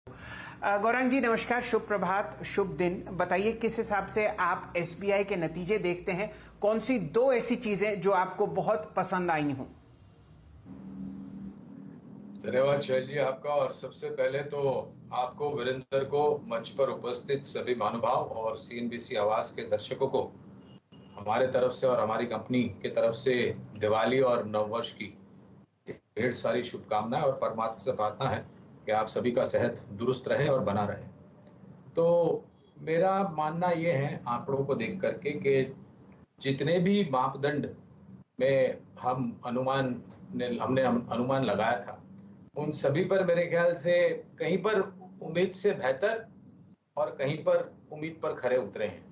गौरांग जी नमस्कार, शुभ प्रभात, शुभ दिन। बताइए किस हिसाब से आप एसबीआई के नतीजे देखते हैं? कौन सी दो ऐसी चीजें जो आपको बहुत पसंद आई हों? धन्यवाद शैल जी आपका। और सबसे पहले तो आपको, वीरेंद्र को, मंच पर उपस्थित सभी महानुभाव और सीएनबीसी आवाज के दर्शकों को हमारे तरफ से और हमारी कंपनी के तरफ से दिवाली और नववर्ष की ढेर सारी शुभकामनाएं और परमात्मा से प्रार्थना है कि आप सभी का सेहत दुरुस्त रहे और बना रहे। तो मेरा मानना यह है आंकड़ों को देख करके कि जितने भी मापदंड में हमने अनुमान लगाया था, उन सभी पर मेरे ख्याल से कहीं पर उम्मीद से बेहतर और कहीं पर उम्मीद पर खरे उतरे हैं।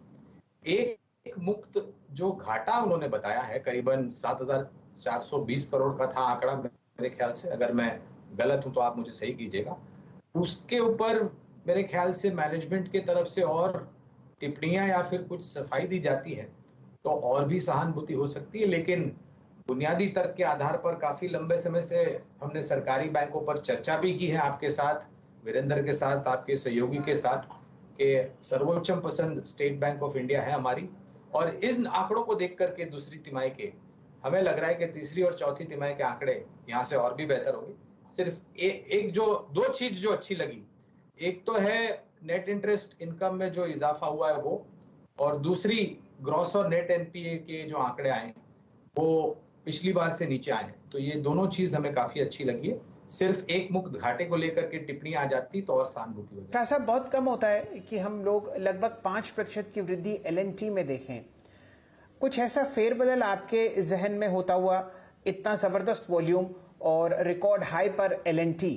एक मुक्त जो घाटा उन्होंने बताया है, करीबन 7,420 करोड़ का था आंकड़ा मेरे ख्याल से। अगर मैं गलत हूं तो आप मुझे सही कीजिएगा। उसके ऊपर मेरे ख्याल से मैनेजमेंट की तरफ से और टिप्पणियां या फिर कुछ सफाई दी जाती है तो और भी सहानुभूति हो सकती है। लेकिन बुनियादी तर्क के आधार पर काफी लंबे समय से हमने सरकारी बैंकों पर चर्चा भी की है आपके साथ, वीरेंद्र के साथ, आपके सहयोगी के साथ, कि सर्वोच्चम पसंद स्टेट बैंक ऑफ इंडिया है हमारी। और इन आंकड़ों को देख करके दूसरी तिमाही के हमें लग रहा है कि तीसरी और चौथी तिमाही के आंकड़े यहाँ से और भी बेहतर होंगे। सिर्फ एक जो दो चीज जो अच्छी लगी, एक तो है नेट इंटरेस्ट इनकम में जो इजाफा हुआ है वो, और दूसरी ग्रॉस और नेट एनपीए के जो आंकड़े आए वो पिछली बार से नीचे आए हैं। तो ये दोनों चीज हमें काफी अच्छी लगी है। सिर्फ एक मुक्त घाटे को लेकर के टिप्पणी आ जाती तो और सहानुभूति हो जाती। ऐसा बहुत कम होता है कि हम लोग लगभग 5% की वृद्धि एलएनटी में देखें। कुछ ऐसा फेरबदल आपके जहन में होता हुआ, इतना जबरदस्त वॉल्यूम और रिकॉर्ड हाई पर एलएनटी,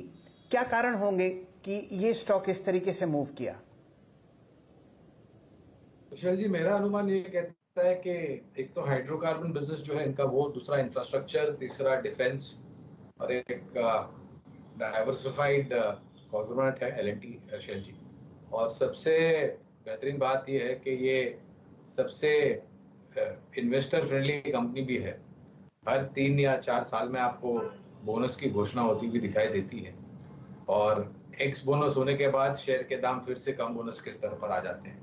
क्या कारण होंगे कि ये स्टॉक इस तरीके से मूव किया? विशाल जी, मेरा अनुमान ये कहता है कि एक तो हाइड्रोकार्बन बिजनेस जो है इनका वो, दूसरा इंफ्रास्ट्रक्चर, तीसरा डिफेंस, और एक डाइवर्सिफाइड कॉन्ग्लोमरेट है एलएनटी शैल जी। और सबसे बेहतरीन बात यह है कि ये सबसे इन्वेस्टर फ्रेंडली कंपनी भी है। हर 3 या 4 साल में आपको बोनस की घोषणा होती हुई दिखाई देती है, और एक्स बोनस होने के बाद शेयर के दाम फिर से कम बोनस के स्तर पर आ जाते हैं।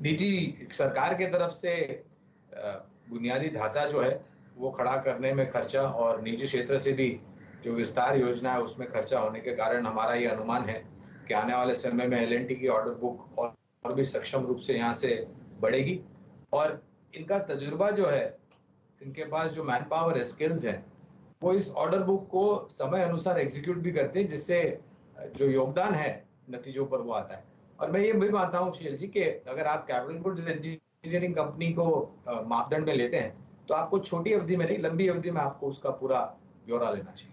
निजी सरकार के तरफ से बुनियादी ढांचा जो है वो खड़ा करने में खर्चा, और निजी क्षेत्र से भी जो विस्तार योजना है उसमें खर्चा होने के कारण हमारा ये अनुमान है कि आने वाले समय में एलएनटी की ऑर्डर बुक और भी सक्षम रूप से यहाँ से बढ़ेगी। और इनका तजुर्बा जो है, इनके पास जो मैन पावर स्किल्स हैं, वो इस ऑर्डर बुक को समय अनुसार एग्जीक्यूट भी करते हैं, जिससे जो योगदान है नतीजों पर वो आता है। और मैं ये भी मानता हूँ शील जी कि अगर आप कैपिटल गुड्स इंजीनियरिंग कंपनी को मापदंड में लेते हैं तो आपको छोटी अवधि में नहीं, लंबी अवधि में आपको उसका पूरा ब्यौरा लेना चाहिए।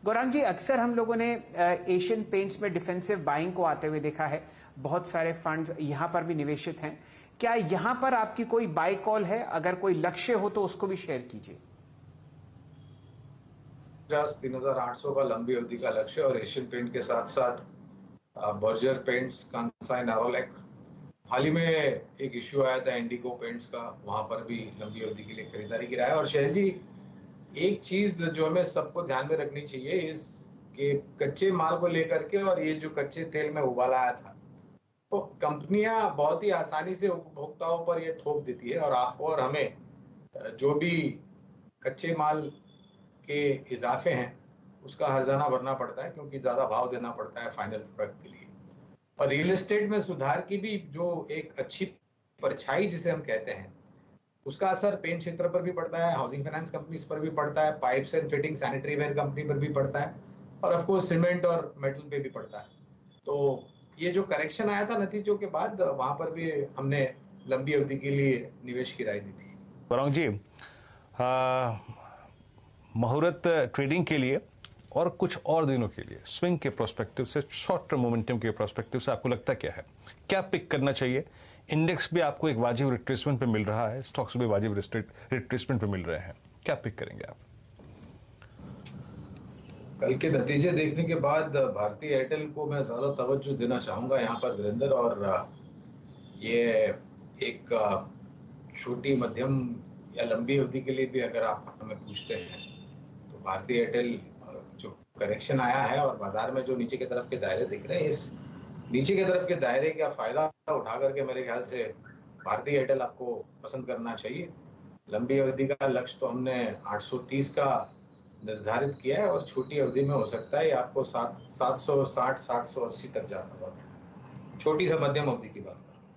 गौरांग जी, अक्सर हम लोगों ने एशियन पेंट्स में डिफेंसिव बाइंग को आते हुए देखा है। बहुत सारे फंड्स यहाँ पर भी निवेशित हैं। क्या यहाँ पर आपकी कोई बाय कॉल है? अगर कोई लक्ष्य हो तो उसको भी शेयर कीजिए। 3,800 का लंबी अवधि का लक्ष्य, और एशियन पेंट के साथ साथ बर्जर पेंट्स, कांसाई, नारोलैक। हाल ही में एक इश्यू आया था इंडिगो पेंट्स का, वहां पर भी लंबी अवधि के लिए खरीदारी की है। और शैल जी, एक चीज जो हमें सबको ध्यान में रखनी चाहिए इस के कच्चे माल को लेकर के, और ये जो कच्चे तेल में उबाला आया था, तो कंपनियां बहुत ही आसानी से उपभोक्ताओं पर ये थोप देती है, और आपको और हमें जो भी कच्चे माल के इजाफे हैं उसका हर्जाना भरना पड़ता है, क्योंकि ज्यादा भाव देना पड़ता है फाइनल प्रोडक्ट के लिए। और रियल एस्टेट में सुधार की भी जो एक अच्छी परछाई जिसे हम कहते हैं, उसका असर पेंट क्षेत्र पर भी पड़ता है, हाउसिंग फाइनेंस कंपनीज पर भी पड़ता है, pipes and fitting sanitary ware company पर भी पड़ता है, और ऑफ कोर्स सीमेंट और मेटल पे भी पड़ता है। तो ये जो करेक्शन आया था नतीजों के बाद, वहां पर भी हमने लंबी अवधि के लिए निवेश की राय दी थी। गौरांग जी, मुहूर्त ट्रेडिंग के लिए और कुछ और दिनों के लिए स्विंग के प्रोस्पेक्टिव से, शॉर्ट टर्म मोमेंटम के प्रोस्पेक्टिव से आपको लगता क्या है, क्या पिक करना चाहिए? इंडेक्स भी आपको एक वाजिब रिट्रेसमेंट पे मिल रहा है, स्टॉक्स भी वाजिब रिट्रेसमेंट पे मिल रहे हैं, क्या पिक करेंगे आप? कल के नतीजे देखने के बाद भारतीय एयरटेल को मैं ज्यादा तवज्जो देना चाहूंगा यहाँ पर वीरेंद्र। और ये एक छोटी, मध्यम या लंबी अवधि के लिए भी अगर आप हमें पूछते हैं तो भारतीय एयरटेल जो करेक्शन आया है और बाजार में जो नीचे की तरफ के दायरे दिख रहे हैं, इस नीचे की तरफ के दायरे का फायदा उठा करके मेरे ख्याल से भारतीय एयरटेल आपको पसंद करना चाहिए। लंबी अवधि का लक्ष्य तो हमने 830 का निर्धारित किया है और छोटी अवधि में हो सकता है आपको 760 780 तक जाता हुआ। छोटी से मध्यम अवधि की बात।